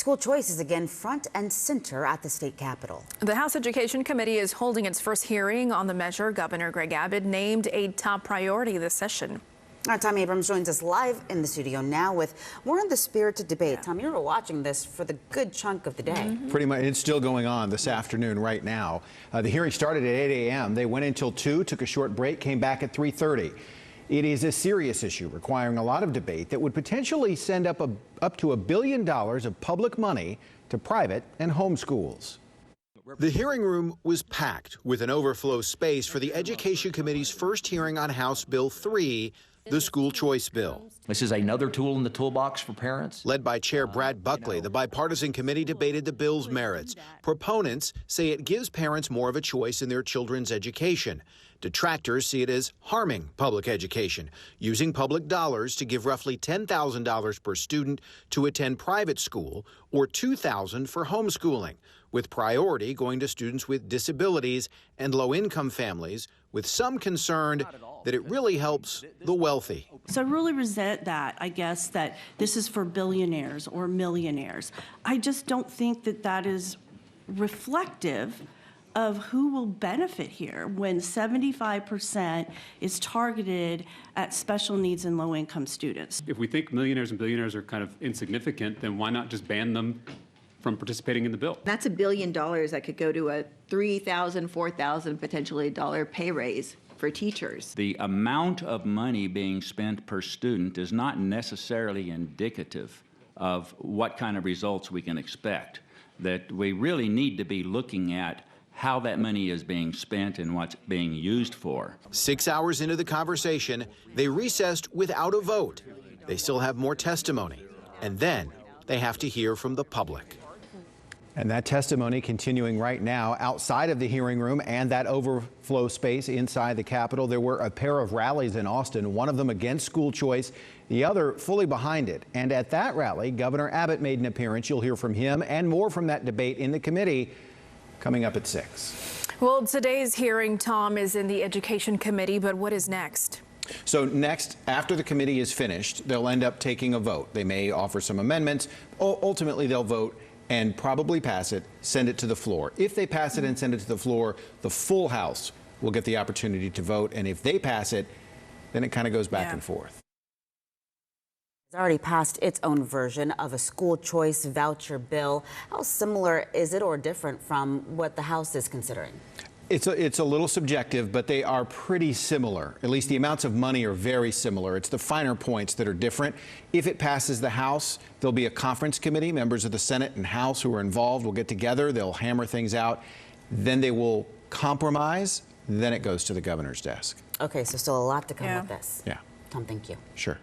School choice is again front and center at the state capitol. The House Education Committee is holding its first hearing on the measure Governor Greg Abbott named a top priority this session. Tom Abrams joins us live in the studio now with more on the spirited debate. Tom, you were watching this for the good chunk of the day. Pretty much. It's still going on this afternoon right now. The hearing started at 8 a.m. They went until 2, took a short break, came back at 3:30. It is a serious issue requiring a lot of debate that would potentially send up to $1 billion of public money to private and home schools. The hearing room was packed with an overflow space for the Education Committee's first hearing on House Bill 3, the school choice bill. This is another tool in the toolbox for parents. Led by Chair Brad Buckley, the bipartisan committee debated the bill's merits. Proponents say it gives parents more of a choice in their children's education. Detractors see it as harming public education, using public dollars to give roughly $10,000 per student to attend private school or $2,000 for homeschooling, with priority going to students with disabilities and low-income families, with some concerned that it really helps the wealthy. So I really resent that, I guess, that this is for billionaires or millionaires. I just don't think that that is reflective of who will benefit here when 75% is targeted at special needs and low-income students. If we think millionaires and billionaires are kind of insignificant, then why not just ban them from participating in the bill? That's $1 billion that could go to a $3,000, $4,000 potentially dollar pay raise for teachers. The amount of money being spent per student is not necessarily indicative of what kind of results we can expect. That we really need to be looking at how that money is being spent and what's being used for. 6 hours into the conversation, they recessed without a vote. They still have more testimony, and then they have to hear from the public. And that testimony continuing right now outside of the hearing room and that overflow space inside the Capitol. There were a pair of rallies in Austin, one of them against school choice, the other fully behind it. And at that rally, Governor Abbott made an appearance. You'll hear from him and more from that debate in the committee coming up at 6. Well, today's hearing, Tom, is in the Education Committee, but what is next? So next, after the committee is finished, they'll end up taking a vote. They may offer some amendments. Ultimately, they'll vote and probably pass it, send it to the floor. If they pass it and send it to the floor, the full House will get the opportunity to vote. And if they pass it, then it kind of goes back and forth. It's already passed its own version of a school choice voucher bill. How similar is it or different from what the House is considering? It's a little subjective, but they are pretty similar. At least the amounts of money are very similar. It's the finer points that are different. If it passes the House, there'll be a conference committee. Members of the Senate and House who are involved will get together. They'll hammer things out. Then they will compromise. Then it goes to the governor's desk. Okay, so still a lot to come with this. Yeah. Tom, thank you. Sure.